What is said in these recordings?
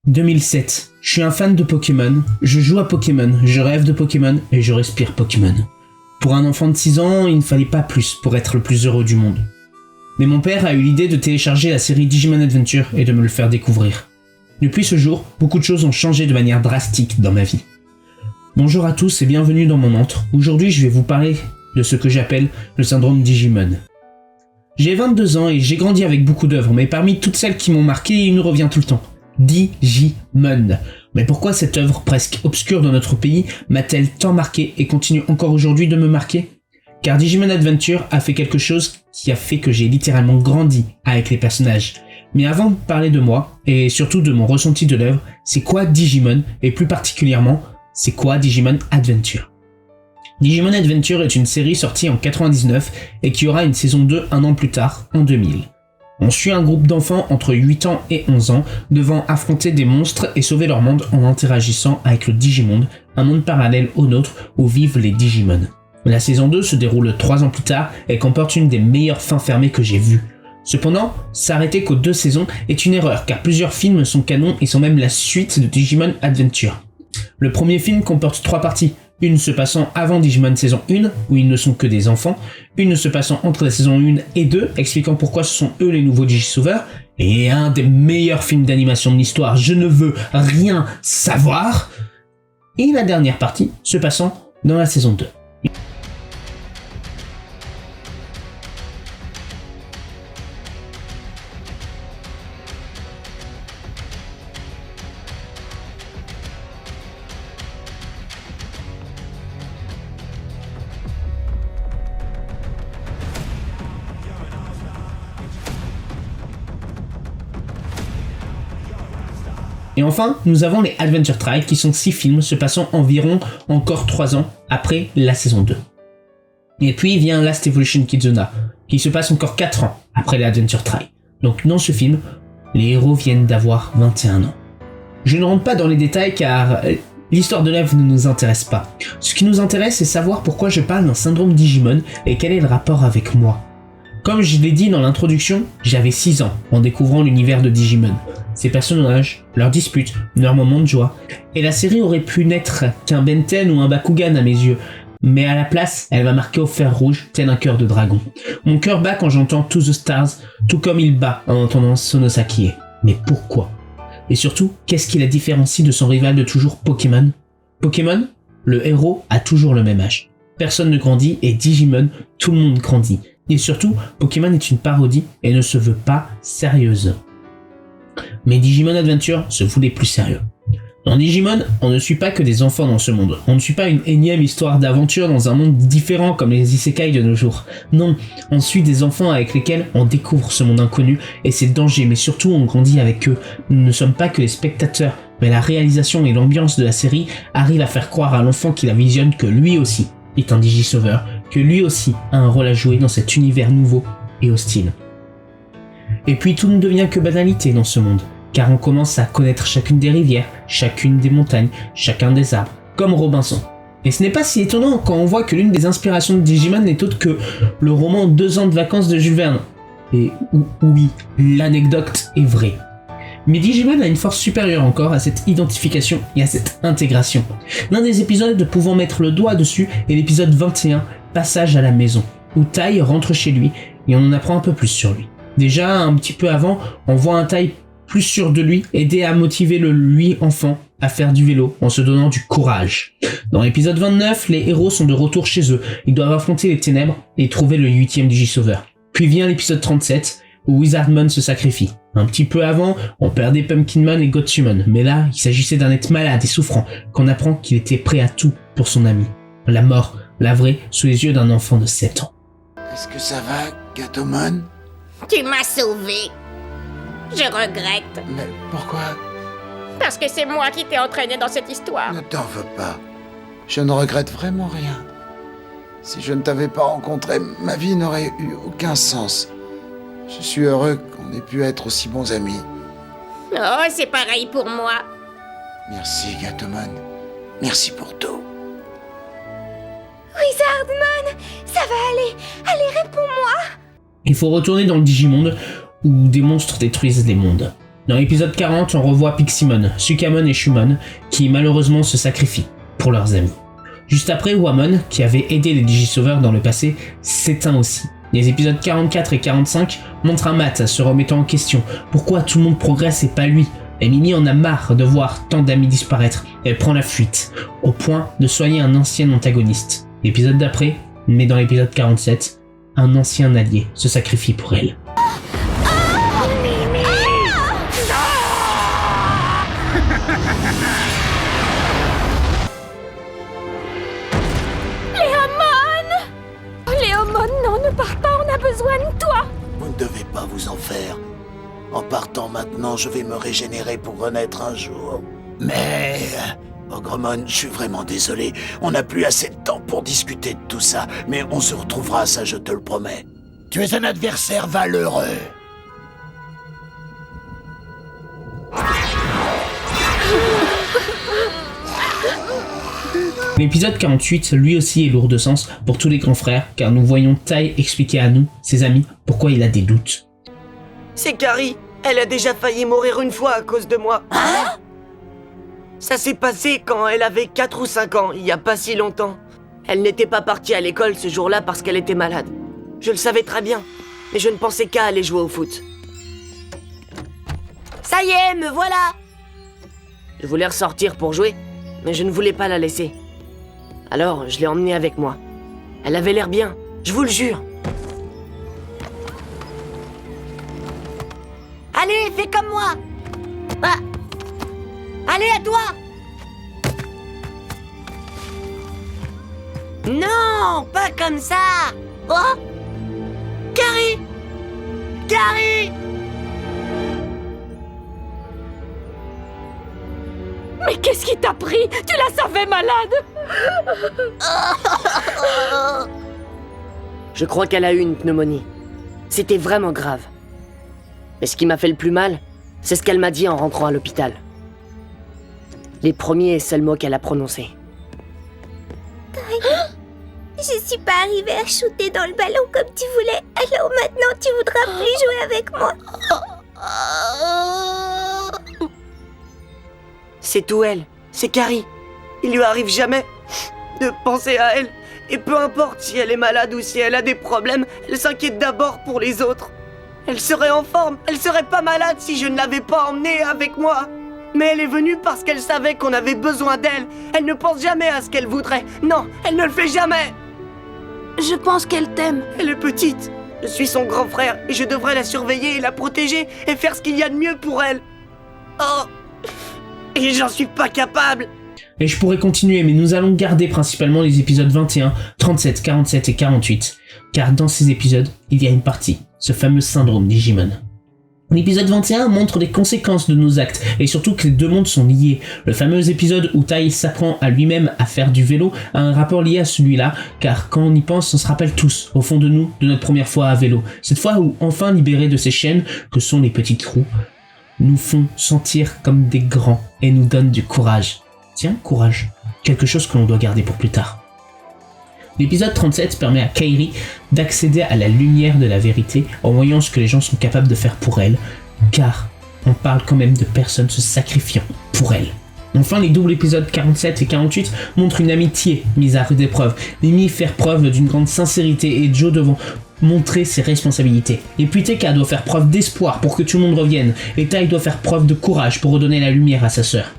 2007. Je suis un fan de Pokémon, je joue à Pokémon, je rêve de Pokémon et je respire Pokémon. Pour un enfant de 6 ans, il ne fallait pas plus pour être le plus heureux du monde. Mais mon père a eu l'idée de télécharger la série Digimon Adventure et de me le faire découvrir. Depuis ce jour, beaucoup de choses ont changé de manière drastique dans ma vie. Bonjour à tous et bienvenue dans mon antre. Aujourd'hui, je vais vous parler de ce que j'appelle le syndrome Digimon. J'ai 22 ans et j'ai grandi avec beaucoup d'œuvres, mais parmi toutes celles qui m'ont marqué, il nous revient tout le temps. Digimon. Mais pourquoi cette œuvre presque obscure dans notre pays m'a-t-elle tant marqué et continue encore aujourd'hui de me marquer ? Car Digimon Adventure a fait quelque chose qui a fait que j'ai littéralement grandi avec les personnages. Mais avant de parler de moi, et surtout de mon ressenti de l'œuvre, c'est quoi Digimon, et plus particulièrement, c'est quoi Digimon Adventure ? Digimon Adventure est une série sortie en 99 et qui aura une saison 2 un an plus tard, en 2000. On suit un groupe d'enfants entre 8 ans et 11 ans devant affronter des monstres et sauver leur monde en interagissant avec le Digimonde, un monde parallèle au nôtre où vivent les Digimon. La saison 2 se déroule 3 ans plus tard et comporte une des meilleures fins fermées que j'ai vues. Cependant, s'arrêter qu'aux 2 saisons est une erreur car plusieurs films sont canons et sont même la suite de Digimon Adventure. Le premier film comporte 3 parties, une se passant avant Digimon saison 1, où ils ne sont que des enfants, une se passant entre la saison 1 et 2, expliquant pourquoi ce sont eux les nouveaux Digisauveurs, et un des meilleurs films d'animation de l'histoire, je ne veux rien savoir, et la dernière partie se passant dans la saison 2. Et enfin, nous avons les Adventure Tribe qui sont 6 films se passant environ encore 3 ans après la saison 2. Et puis vient Last Evolution Kizuna, qui se passe encore 4 ans après les Adventure Tribe. Donc dans ce film, les héros viennent d'avoir 21 ans. Je ne rentre pas dans les détails car l'histoire de l'œuvre ne nous intéresse pas. Ce qui nous intéresse, c'est savoir pourquoi je parle d'un syndrome Digimon et quel est le rapport avec moi. Comme je l'ai dit dans l'introduction, j'avais 6 ans en découvrant l'univers de Digimon. Ses personnages, leurs disputes, leurs moments de joie. Et la série aurait pu n'être qu'un Benten ou un Bakugan à mes yeux. Mais à la place, elle m'a marqué au fer rouge, tel un cœur de dragon. Mon cœur bat quand j'entends To the Stars, tout comme il bat en entendant Sonosakie. Mais pourquoi ? Et surtout, qu'est-ce qui la différencie de son rival de toujours, Pokémon ? Pokémon, le héros a toujours le même âge. Personne ne grandit et Digimon, tout le monde grandit. Et surtout, Pokémon est une parodie et ne se veut pas sérieuse. Mais Digimon Adventure se voulait plus sérieux. Dans Digimon, on ne suit pas que des enfants dans ce monde. On ne suit pas une énième histoire d'aventure dans un monde différent comme les isekai de nos jours. Non, on suit des enfants avec lesquels on découvre ce monde inconnu et ses dangers, mais surtout on grandit avec eux. Nous ne sommes pas que les spectateurs, mais la réalisation et l'ambiance de la série arrivent à faire croire à l'enfant qui la visionne que lui aussi est un Digisauveur, que lui aussi a un rôle à jouer dans cet univers nouveau et hostile. Et puis tout ne devient que banalité dans ce monde, car on commence à connaître chacune des rivières, chacune des montagnes, chacun des arbres, comme Robinson. Et ce n'est pas si étonnant quand on voit que l'une des inspirations de Digimon n'est autre que le roman 2 ans de vacances de Jules Verne. Et oui, l'anecdote est vraie. Mais Digimon a une force supérieure encore à cette identification et à cette intégration. L'un des épisodes pouvant mettre le doigt dessus est l'épisode 21, Passage à la maison, où Tai rentre chez lui et on en apprend un peu plus sur lui. Déjà, un petit peu avant, on voit un Tai plus sûr de lui aider à motiver le lui enfant à faire du vélo en se donnant du courage. Dans l'épisode 29, les héros sont de retour chez eux. Ils doivent affronter les ténèbres et trouver le 8e Digisauveur. Puis vient l'épisode 37, où Wizardmon se sacrifie. Un petit peu avant, on perdait Pumpkinmon et Gotsumon, mais là, il s'agissait d'un être malade et souffrant, qu'on apprend qu'il était prêt à tout pour son ami. La mort, la vraie, sous les yeux d'un enfant de 7 ans. Est-ce que ça va, Gatomon ? Tu m'as sauvé. Je regrette. Mais pourquoi ? Parce que c'est moi qui t'ai entraîné dans cette histoire. Ne t'en veux pas. Je ne regrette vraiment rien. Si je ne t'avais pas rencontré, ma vie n'aurait eu aucun sens. Je suis heureux qu'on ait pu être aussi bons amis. Oh, c'est pareil pour moi. Merci, Gatomon. Merci pour tout. Wizardmon, ça va aller. Allez, réponds-moi. Il faut retourner dans le Digimonde où des monstres détruisent les mondes. Dans l'épisode 40, on revoit Piximon, Sukamon et Shumon, qui malheureusement se sacrifient pour leurs amis. Juste après, Wamon, qui avait aidé les Digisauveurs dans le passé, s'éteint aussi. Les épisodes 44 et 45 montrent un Matt se remettant en question. Pourquoi tout le monde progresse et pas lui ? Et Mimi en a marre de voir tant d'amis disparaître. Elle prend la fuite, au point de soigner un ancien antagoniste. L'épisode d'après, mais dans l'épisode 47, un ancien allié se sacrifie pour elle. Léomon, non, ne pars pas, on a besoin de toi. Vous ne devez pas vous en faire. En partant maintenant, je vais me régénérer pour renaître un jour. Mais... Ogremon, je suis vraiment désolé. On n'a plus assez de temps pour discuter de tout ça. Mais on se retrouvera, ça je te le promets. Tu es un adversaire valeureux. L'épisode 48, lui aussi, est lourd de sens pour tous les grands frères, car nous voyons Tai expliquer à nous, ses amis, pourquoi il a des doutes. C'est Carrie. Elle a déjà failli mourir une fois à cause de moi. Hein ? Ça s'est passé quand elle avait 4 ou 5 ans, il y a pas si longtemps. Elle n'était pas partie à l'école ce jour-là parce qu'elle était malade. Je le savais très bien, mais je ne pensais qu'à aller jouer au foot. Ça y est, me voilà! Je voulais ressortir pour jouer, mais je ne voulais pas la laisser. Alors, je l'ai emmenée avec moi. Elle avait l'air bien, je vous le jure. Allez, fais comme moi! Ah. Allez, à toi! Non, pas comme ça! Oh! Carrie! Carrie! Mais qu'est-ce qui t'a pris? Tu la savais malade. Je crois qu'elle a eu une pneumonie. C'était vraiment grave. Mais ce qui m'a fait le plus mal, c'est ce qu'elle m'a dit en rentrant à l'hôpital. Les premiers et seuls mots qu'elle a prononcés. Je suis pas arrivée à shooter dans le ballon comme tu voulais. Alors maintenant, tu voudras plus jouer avec moi. C'est tout elle. C'est Carrie. Il lui arrive jamais de penser à elle. Et peu importe si elle est malade ou si elle a des problèmes, elle s'inquiète d'abord pour les autres. Elle serait en forme, elle serait pas malade si je ne l'avais pas emmenée avec moi. Mais elle est venue parce qu'elle savait qu'on avait besoin d'elle. Elle ne pense jamais à ce qu'elle voudrait. Non, elle ne le fait jamais. Je pense qu'elle t'aime. Elle est petite. Je suis son grand frère et je devrais la surveiller et la protéger et faire ce qu'il y a de mieux pour elle. Oh! Et j'en suis pas capable. Et je pourrais continuer, mais nous allons garder principalement les épisodes 21, 37, 47 et 48, car dans ces épisodes, il y a une partie, ce fameux syndrome Digimon. L'épisode 21 montre les conséquences de nos actes, et surtout que les deux mondes sont liés. Le fameux épisode où Tai s'apprend à lui-même à faire du vélo a un rapport lié à celui-là, car quand on y pense, on se rappelle tous, au fond de nous, de notre première fois à vélo. Cette fois où, enfin libérés de ces chaînes, que sont les petites roues, nous font sentir comme des grands, et nous donnent du courage. Tiens, courage. Quelque chose que l'on doit garder pour plus tard. L'épisode 37 permet à Kairi d'accéder à la lumière de la vérité en voyant ce que les gens sont capables de faire pour elle, car on parle quand même de personnes se sacrifiant pour elle. Enfin, les doubles épisodes 47 et 48 montrent une amitié mise à rude épreuve, Mimi faire preuve d'une grande sincérité et Joe devant montrer ses responsabilités. Et puis Teka doit faire preuve d'espoir pour que tout le monde revienne, et Tai doit faire preuve de courage pour redonner la lumière à sa sœur.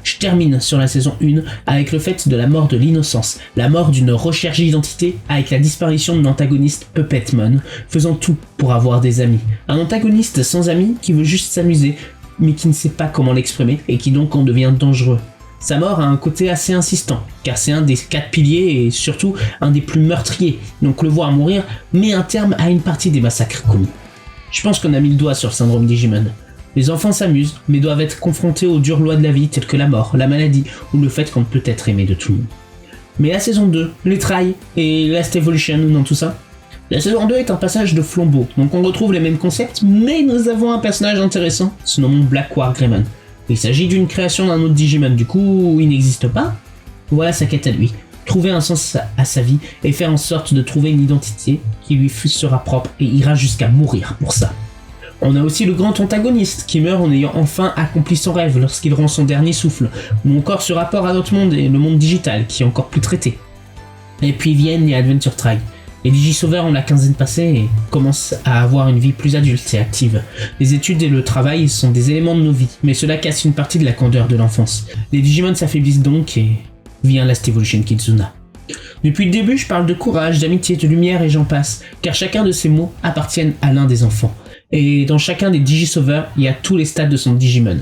Je termine sur la saison 1 avec le fait de la mort de l'innocence, la mort d'une recherche d'identité avec la disparition de l'antagoniste Puppetmon, faisant tout pour avoir des amis. Un antagoniste sans amis qui veut juste s'amuser, mais qui ne sait pas comment l'exprimer et qui donc en devient dangereux. Sa mort a un côté assez insistant, car c'est un des 4 piliers et surtout un des plus meurtriers, donc le voir mourir met un terme à une partie des massacres commis. Je pense qu'on a mis le doigt sur le syndrome Digimon. Les enfants s'amusent, mais doivent être confrontés aux dures lois de la vie telles que la mort, la maladie ou le fait qu'on ne peut être aimé de tout le monde. Mais la saison 2, les trails et Last Evolution dans tout ça, la saison 2 est un passage de flambeau, donc on retrouve les mêmes concepts, mais nous avons un personnage intéressant, se nommant Black War Greymon. Il s'agit d'une création d'un autre Digimon, du coup il n'existe pas. Voilà sa quête à lui, trouver un sens à sa vie et faire en sorte de trouver une identité qui lui sera propre et ira jusqu'à mourir pour ça. On a aussi le grand antagoniste qui meurt en ayant enfin accompli son rêve lorsqu'il rend son dernier souffle, ou encore ce rapport à notre monde et le monde digital qui est encore plus traité. Et puis viennent les Adventure Tribe. Les Digisauveurs ont la quinzaine passée et commencent à avoir une vie plus adulte et active. Les études et le travail sont des éléments de nos vies, mais cela casse une partie de la candeur de l'enfance. Les Digimon s'affaiblissent donc et vient Last Evolution Kizuna. Depuis le début, je parle de courage, d'amitié, de lumière et j'en passe, car chacun de ces mots appartiennent à l'un des enfants. Et dans chacun des Digisauveurs, il y a tous les stades de son Digimon.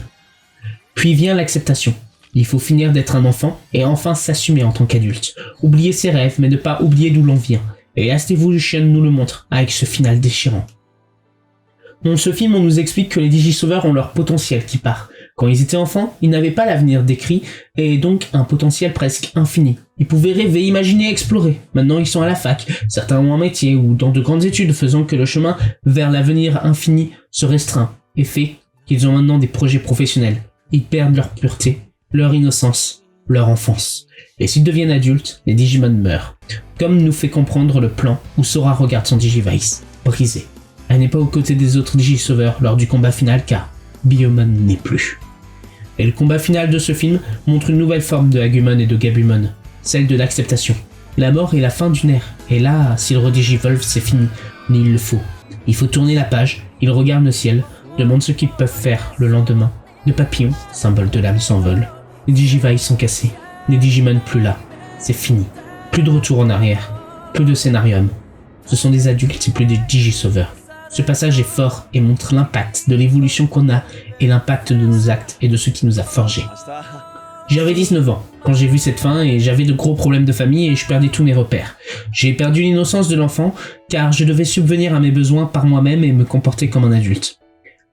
Puis vient l'acceptation. Il faut finir d'être un enfant et enfin s'assumer en tant qu'adulte. Oublier ses rêves, mais ne pas oublier d'où l'on vient. Et Last Evolution nous le montre avec ce final déchirant. Dans ce film, on nous explique que les Digisauveurs ont leur potentiel qui part. Quand ils étaient enfants, ils n'avaient pas l'avenir décrit et donc un potentiel presque infini. Ils pouvaient rêver, imaginer, explorer. Maintenant, ils sont à la fac, certains ont un métier ou dans de grandes études faisant que le chemin vers l'avenir infini se restreint et fait qu'ils ont maintenant des projets professionnels. Ils perdent leur pureté, leur innocence, leur enfance. Et s'ils deviennent adultes, les Digimon meurent. Comme nous fait comprendre le plan où Sora regarde son Digivice, brisé. Elle n'est pas aux côtés des autres Digisauveurs lors du combat final car Biyomon n'est plus. Et le combat final de ce film montre une nouvelle forme de Agumon et de Gabumon, celle de l'acceptation. La mort est la fin d'une ère, et là, s'ils redigivolvent, c'est fini, mais il le faut. Il faut tourner la page, ils regardent le ciel, demandent ce qu'ils peuvent faire le lendemain. Le papillon, symbole de l'âme, s'envole. Les Digivice sont cassés, les Digimon plus là, c'est fini. Plus de retour en arrière, plus de scénarium. Ce sont des adultes et plus des Digisauveurs. Ce passage est fort et montre l'impact de l'évolution qu'on a et l'impact de nos actes et de ce qui nous a forgés. J'avais 19 ans quand j'ai vu cette fin et j'avais de gros problèmes de famille et je perdais tous mes repères. J'ai perdu l'innocence de l'enfant car je devais subvenir à mes besoins par moi-même et me comporter comme un adulte.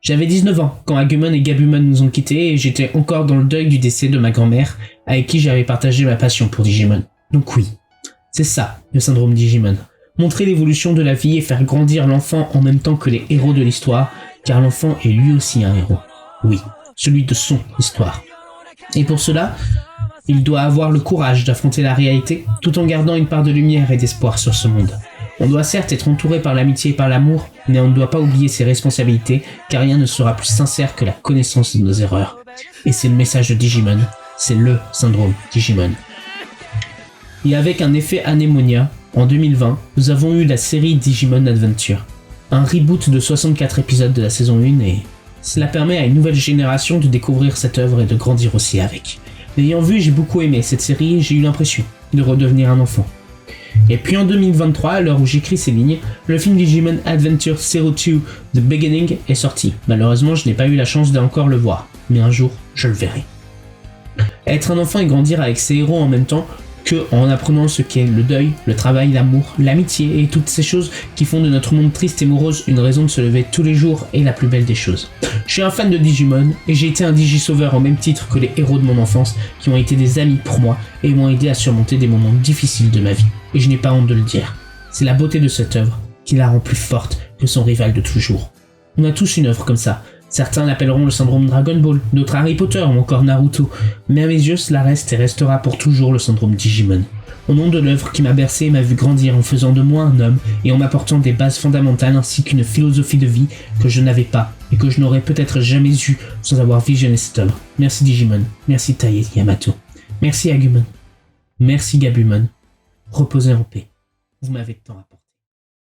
J'avais 19 ans quand Agumon et Gabumon nous ont quittés et j'étais encore dans le deuil du décès de ma grand-mère avec qui j'avais partagé ma passion pour Digimon. Donc oui, c'est ça le syndrome Digimon. Montrer l'évolution de la vie et faire grandir l'enfant en même temps que les héros de l'histoire, car l'enfant est lui aussi un héros. Oui, celui de son histoire. Et pour cela, il doit avoir le courage d'affronter la réalité, tout en gardant une part de lumière et d'espoir sur ce monde. On doit certes être entouré par l'amitié et par l'amour, mais on ne doit pas oublier ses responsabilités, car rien ne sera plus sincère que la connaissance de nos erreurs. Et c'est le message de Digimon, c'est le syndrome Digimon. Et avec un effet Anémonia, en 2020, nous avons eu la série Digimon Adventure, un reboot de 64 épisodes de la saison 1 et cela permet à une nouvelle génération de découvrir cette œuvre et de grandir aussi avec. L'ayant vu, j'ai beaucoup aimé cette série et j'ai eu l'impression de redevenir un enfant. Et puis en 2023, à l'heure où j'écris ces lignes, le film Digimon Adventure 02 The Beginning est sorti. Malheureusement, je n'ai pas eu la chance d'encore le voir, mais un jour, je le verrai. Être un enfant et grandir avec ses héros en même temps, que en apprenant ce qu'est le deuil, le travail, l'amour, l'amitié et toutes ces choses qui font de notre monde triste et morose une raison de se lever tous les jours est la plus belle des choses. Je suis un fan de Digimon et j'ai été un Digisauveur au même titre que les héros de mon enfance qui ont été des amis pour moi et m'ont aidé à surmonter des moments difficiles de ma vie. Et je n'ai pas honte de le dire. C'est la beauté de cette œuvre qui la rend plus forte que son rival de toujours. On a tous une œuvre comme ça. Certains l'appelleront le syndrome Dragon Ball, d'autres Harry Potter ou encore Naruto, mais à mes yeux cela reste et restera pour toujours le syndrome Digimon. Au nom de l'œuvre qui m'a bercé et m'a vu grandir en faisant de moi un homme et en m'apportant des bases fondamentales ainsi qu'une philosophie de vie que je n'avais pas et que je n'aurais peut-être jamais eu sans avoir visionné cette œuvre. Merci Digimon, merci Tai Yamato, merci Agumon, merci Gabumon, reposez en paix, vous m'avez tant apporté.